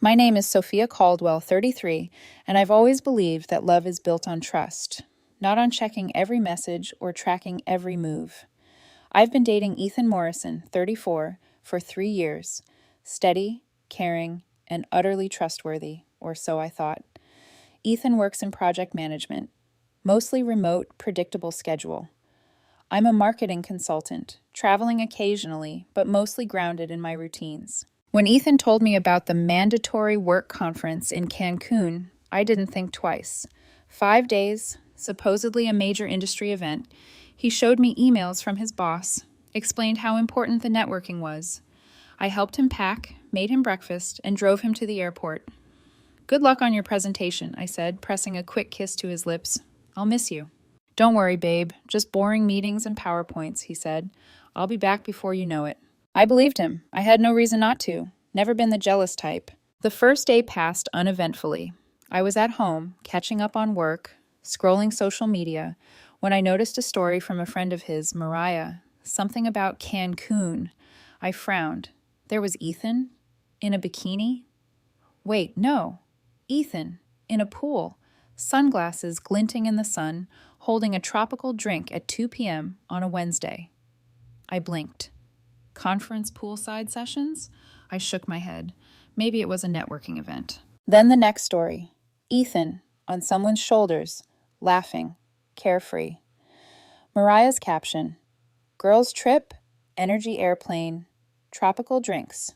My name is Sophia Caldwell, 33, and I've always believed that love is built on trust, not on checking every message or tracking every move. I've been dating Ethan Morrison, 34, for 3 years. Steady, caring, and utterly trustworthy, or so I thought. Ethan works in project management, mostly remote, predictable schedule. I'm a marketing consultant, traveling occasionally, but mostly grounded in my routines. When Ethan told me about the mandatory work conference in Cancun, I didn't think twice. 5 days, supposedly a major industry event. He showed me emails from his boss, explained how important the networking was. I helped him pack, made him breakfast, and drove him to the airport. "Good luck on your presentation," I said, pressing a quick kiss to his lips. "I'll miss you." "Don't worry, babe. Just boring meetings and PowerPoints," he said. "I'll be back before you know it." I believed him. I had no reason not to. Never been the jealous type. The first day passed uneventfully. I was at home, catching up on work, scrolling social media, when I noticed a story from a friend of his, Mariah, something about Cancun. I frowned. There was Ethan? In a bikini? Wait, no. Ethan, in a pool, sunglasses glinting in the sun, holding a tropical drink at 2 p.m. on a Wednesday. I blinked. Conference poolside sessions? I shook my head. Maybe it was a networking event. Then the next story. Ethan, on someone's shoulders, laughing, carefree. Mariah's caption. Girls trip, energy airplane, tropical drinks.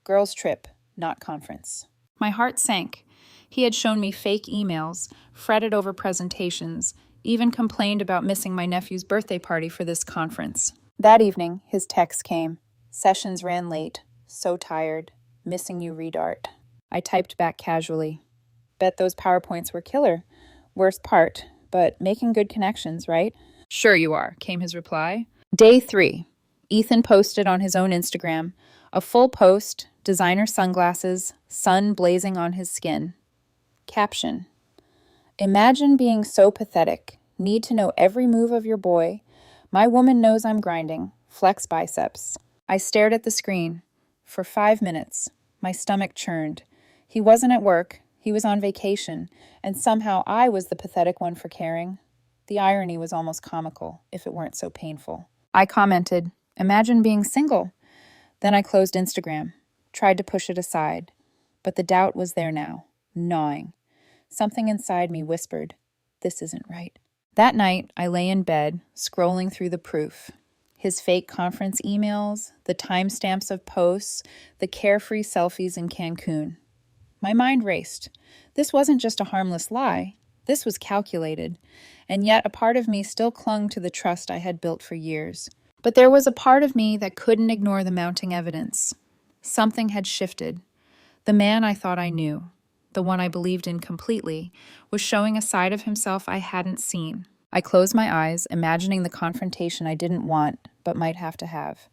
Girls trip, not conference. My heart sank. He had shown me fake emails, fretted over presentations, even complained about missing my nephew's birthday party for this conference. That evening, his text came. Sessions ran late. So tired. Missing you, redart. I typed back casually. Bet those PowerPoints were killer. Worst part, but making good connections, right? Sure you are, came his reply. Day 3. Ethan posted on his own Instagram. A full post, designer sunglasses, sun blazing on his skin. Caption. Imagine being so pathetic. Need to know every move of your boy. My woman knows I'm grinding. Flex biceps. I stared at the screen. For 5 minutes. My stomach churned. He wasn't at work. He was on vacation. And somehow I was the pathetic one for caring. The irony was almost comical, if it weren't so painful. I commented, "Imagine being single." Then I closed Instagram. Tried to push it aside. But the doubt was there now, gnawing. Something inside me whispered, "This isn't right." That night, I lay in bed, scrolling through the proof. His fake conference emails, the timestamps of posts, the carefree selfies in Cancun. My mind raced. This wasn't just a harmless lie. This was calculated. And yet a part of me still clung to the trust I had built for years. But there was a part of me that couldn't ignore the mounting evidence. Something had shifted. The man I thought I knew, the one I believed in completely, was showing a side of himself I hadn't seen. I closed my eyes, imagining the confrontation I didn't want, but might have to have.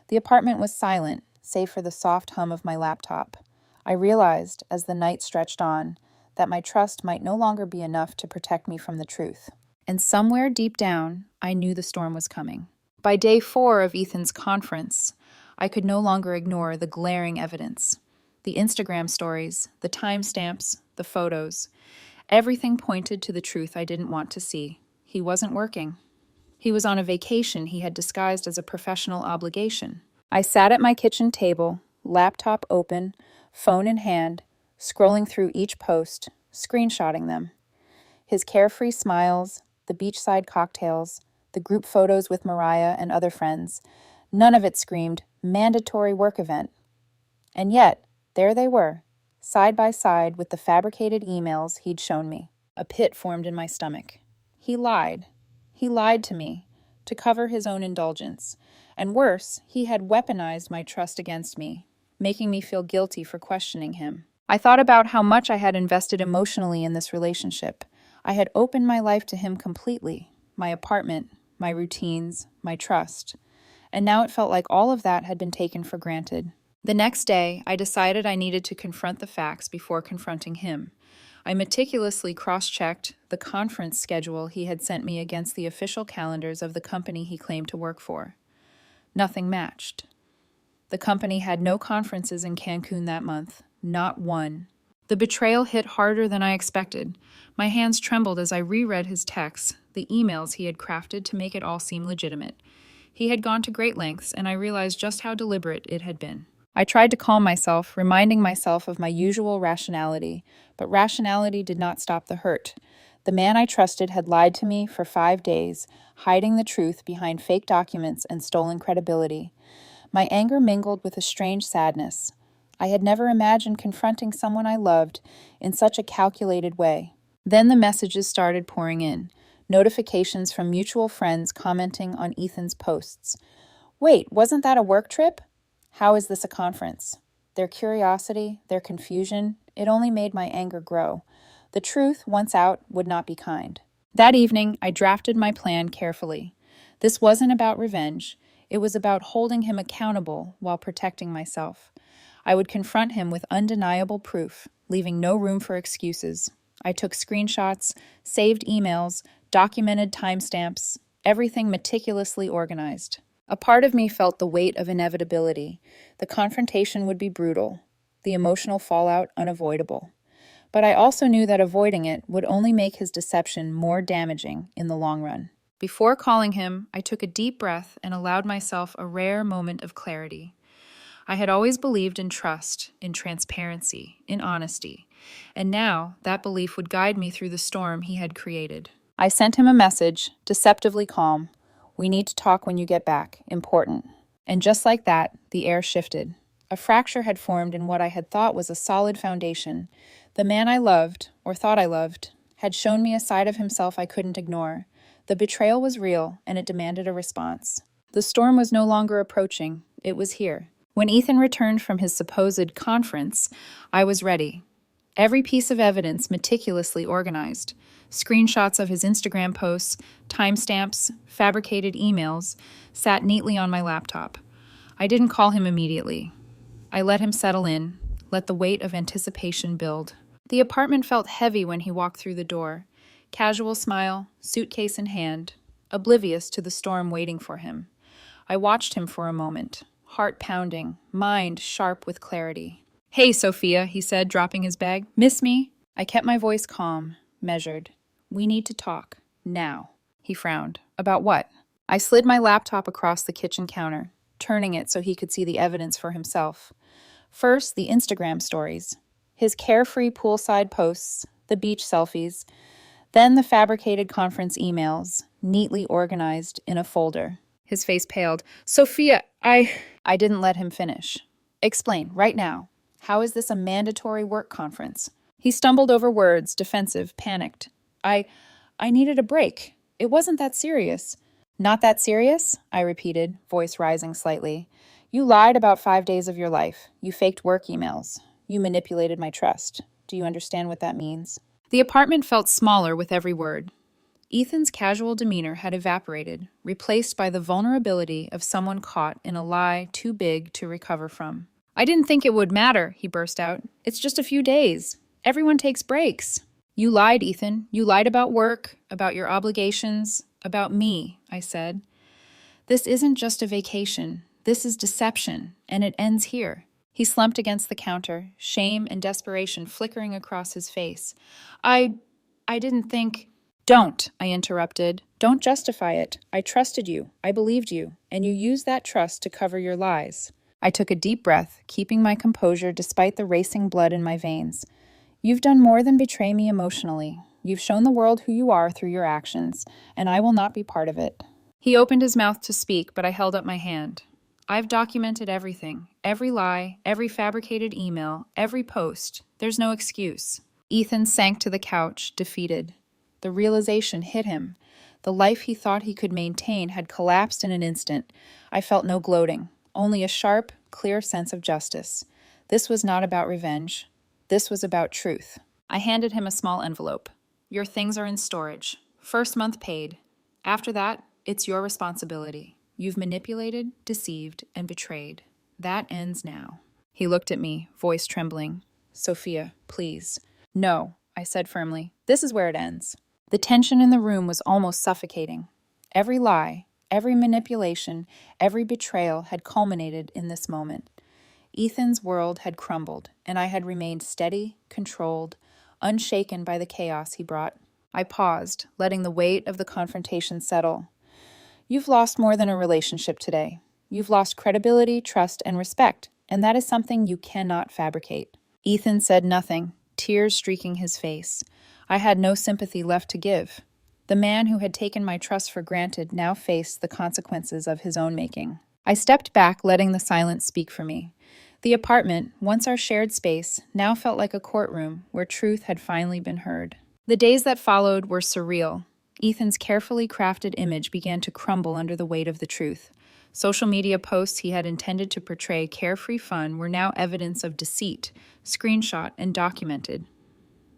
The apartment was silent, save for the soft hum of my laptop. I realized, as the night stretched on, that my trust might no longer be enough to protect me from the truth. And somewhere deep down, I knew the storm was coming. By day 4 of Ethan's conference, I could no longer ignore the glaring evidence. The Instagram stories, the timestamps, the photos. Everything pointed to the truth I didn't want to see. He wasn't working. He was on a vacation he had disguised as a professional obligation. I sat at my kitchen table, laptop open, phone in hand, scrolling through each post, screenshotting them. His carefree smiles, the beachside cocktails, the group photos with Mariah and other friends. None of it screamed, mandatory work event. And yet, there they were, side by side with the fabricated emails he'd shown me. A pit formed in my stomach. He lied. He lied to me, to cover his own indulgence. And worse, he had weaponized my trust against me, making me feel guilty for questioning him. I thought about how much I had invested emotionally in this relationship. I had opened my life to him completely, my apartment, my routines, my trust. And now it felt like all of that had been taken for granted. The next day, I decided I needed to confront the facts before confronting him. I meticulously cross-checked the conference schedule he had sent me against the official calendars of the company he claimed to work for. Nothing matched. The company had no conferences in Cancun that month, not one. The betrayal hit harder than I expected. My hands trembled as I reread his texts, the emails he had crafted to make it all seem legitimate. He had gone to great lengths, and I realized just how deliberate it had been. I tried to calm myself, reminding myself of my usual rationality, but rationality did not stop the hurt. The man I trusted had lied to me for 5 days, hiding the truth behind fake documents and stolen credibility. My anger mingled with a strange sadness. I had never imagined confronting someone I loved in such a calculated way. Then the messages started pouring in, notifications from mutual friends commenting on Ethan's posts. Wait, wasn't that a work trip? How is this a conference? Their curiosity, their confusion, it only made my anger grow. The truth, once out, would not be kind. That evening, I drafted my plan carefully. This wasn't about revenge. It was about holding him accountable while protecting myself. I would confront him with undeniable proof, leaving no room for excuses. I took screenshots, saved emails, documented timestamps, everything meticulously organized. A part of me felt the weight of inevitability. The confrontation would be brutal, the emotional fallout unavoidable. But I also knew that avoiding it would only make his deception more damaging in the long run. Before calling him, I took a deep breath and allowed myself a rare moment of clarity. I had always believed in trust, in transparency, in honesty, and now that belief would guide me through the storm he had created. I sent him a message, deceptively calm. We need to talk when you get back. Important. And just like that, the air shifted. A fracture had formed in what I had thought was a solid foundation. The man I loved, or thought I loved, had shown me a side of himself I couldn't ignore. The betrayal was real, and it demanded a response. The storm was no longer approaching. It was here. When Ethan returned from his supposed conference, I was ready. Every piece of evidence meticulously organized. Screenshots of his Instagram posts, timestamps, fabricated emails, sat neatly on my laptop. I didn't call him immediately. I let him settle in, let the weight of anticipation build. The apartment felt heavy when he walked through the door. Casual smile, suitcase in hand, oblivious to the storm waiting for him. I watched him for a moment, heart pounding, mind sharp with clarity. "Hey, Sophia," he said, dropping his bag. "Miss me?" I kept my voice calm, measured. "We need to talk. Now." He frowned. "About what?" I slid my laptop across the kitchen counter, turning it so he could see the evidence for himself. First, the Instagram stories. His carefree poolside posts, the beach selfies, then the fabricated conference emails, neatly organized in a folder. His face paled. "Sophia, I didn't let him finish. "Explain, right now. How is this a mandatory work conference?" He stumbled over words, defensive, panicked. I needed a break. It wasn't that serious." "Not that serious?" I repeated, voice rising slightly. "You lied about 5 days of your life. You faked work emails. You manipulated my trust. Do you understand what that means?" The apartment felt smaller with every word. Ethan's casual demeanor had evaporated, replaced by the vulnerability of someone caught in a lie too big to recover from. "I didn't think it would matter," he burst out. "It's just a few days. Everyone takes breaks." "You lied, Ethan. You lied about work, about your obligations, about me," I said. "This isn't just a vacation. This is deception, and it ends here." He slumped against the counter, shame and desperation flickering across his face. I didn't think—" "Don't," I interrupted. "Don't justify it. I trusted you. I believed you. And you used that trust to cover your lies." I took a deep breath, keeping my composure despite the racing blood in my veins. "You've done more than betray me emotionally. You've shown the world who you are through your actions, and I will not be part of it." He opened his mouth to speak, but I held up my hand. "I've documented everything. Every lie, every fabricated email, every post. There's no excuse." Ethan sank to the couch, defeated. The realization hit him. The life he thought he could maintain had collapsed in an instant. I felt no gloating, only a sharp, clear sense of justice. This was not about revenge. This was about truth. I handed him a small envelope. "Your things are in storage. First month paid. After that, it's your responsibility. You've manipulated, deceived, and betrayed. That ends now." He looked at me, voice trembling. "Sophia, please." "No," I said firmly. "This is where it ends." The tension in the room was almost suffocating. Every lie, every manipulation, every betrayal had culminated in this moment. Ethan's world had crumbled, and I had remained steady, controlled, unshaken by the chaos he brought. I paused, letting the weight of the confrontation settle. You've lost more than a relationship today. You've lost credibility, trust, and respect, and that is something you cannot fabricate. Ethan said nothing, tears streaking his face. I had no sympathy left to give. The man who had taken my trust for granted now faced the consequences of his own making. I stepped back, letting the silence speak for me. The apartment, once our shared space, now felt like a courtroom where truth had finally been heard. The days that followed were surreal. Ethan's carefully crafted image began to crumble under the weight of the truth. Social media posts he had intended to portray carefree fun were now evidence of deceit, screenshot and documented.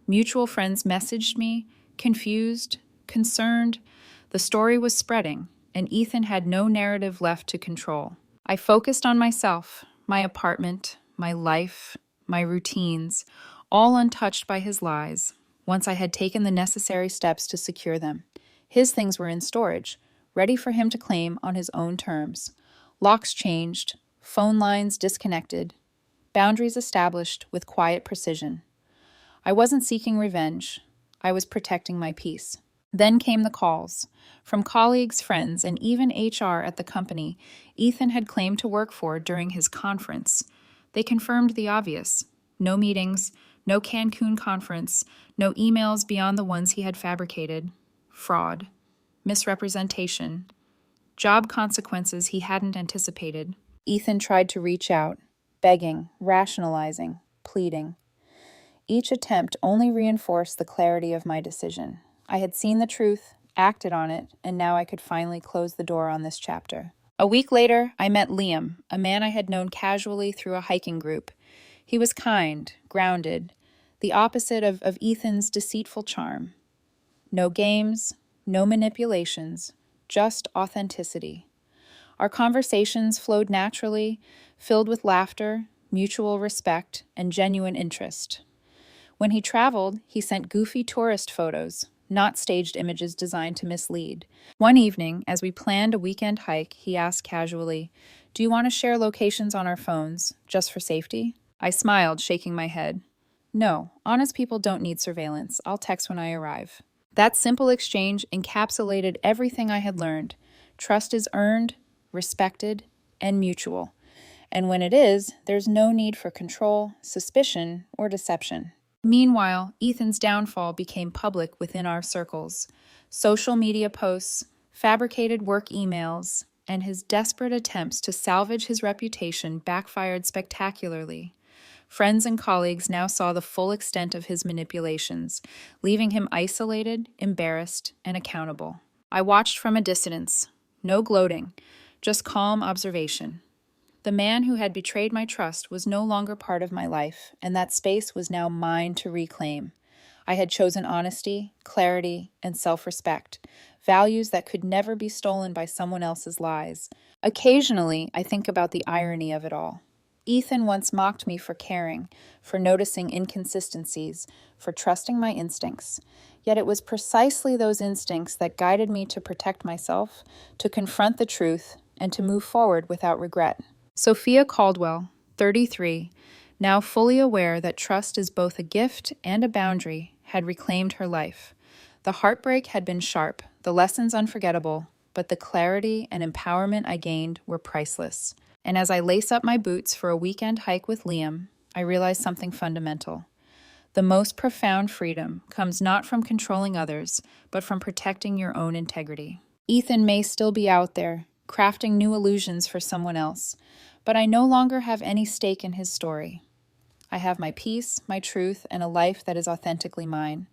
Mutual friends messaged me, confused, concerned. The story was spreading, and Ethan had no narrative left to control. I focused on myself, my apartment, my life, my routines, all untouched by his lies, once I had taken the necessary steps to secure them. His things were in storage, ready for him to claim on his own terms. Locks changed, phone lines disconnected, boundaries established with quiet precision. I wasn't seeking revenge. I was protecting my peace. Then came the calls. From colleagues, friends, and even HR at the company Ethan had claimed to work for during his conference. They confirmed the obvious. No meetings, no Cancun conference, no emails beyond the ones he had fabricated. Fraud, misrepresentation, job consequences he hadn't anticipated. Ethan tried to reach out, begging, rationalizing, pleading. Each attempt only reinforced the clarity of my decision. I had seen the truth, acted on it, and now I could finally close the door on this chapter. A week later, I met Liam, a man I had known casually through a hiking group. He was kind, grounded, the opposite of Ethan's deceitful charm. No games, no manipulations, just authenticity. Our conversations flowed naturally, filled with laughter, mutual respect, and genuine interest. When he traveled, he sent goofy tourist photos, not staged images designed to mislead. One evening, as we planned a weekend hike, he asked casually, "Do you want to share locations on our phones, just for safety?" I smiled, shaking my head. "No, honest people don't need surveillance. I'll text when I arrive." That simple exchange encapsulated everything I had learned. Trust is earned, respected, and mutual. And when it is, there's no need for control, suspicion, or deception. Meanwhile, Ethan's downfall became public within our circles. Social media posts, fabricated work emails, and his desperate attempts to salvage his reputation backfired spectacularly. Friends and colleagues now saw the full extent of his manipulations, leaving him isolated, embarrassed, and accountable. I watched from a distance, no gloating, just calm observation. The man who had betrayed my trust was no longer part of my life, and that space was now mine to reclaim. I had chosen honesty, clarity, and self-respect, values that could never be stolen by someone else's lies. Occasionally, I think about the irony of it all. Ethan once mocked me for caring, for noticing inconsistencies, for trusting my instincts. Yet it was precisely those instincts that guided me to protect myself, to confront the truth, and to move forward without regret. Sophia Caldwell, 33, now fully aware that trust is both a gift and a boundary, had reclaimed her life. The heartbreak had been sharp, the lessons unforgettable, but the clarity and empowerment I gained were priceless. And as I lace up my boots for a weekend hike with Liam, I realize something fundamental. The most profound freedom comes not from controlling others, but from protecting your own integrity. Ethan may still be out there, crafting new illusions for someone else, but I no longer have any stake in his story. I have my peace, my truth, and a life that is authentically mine.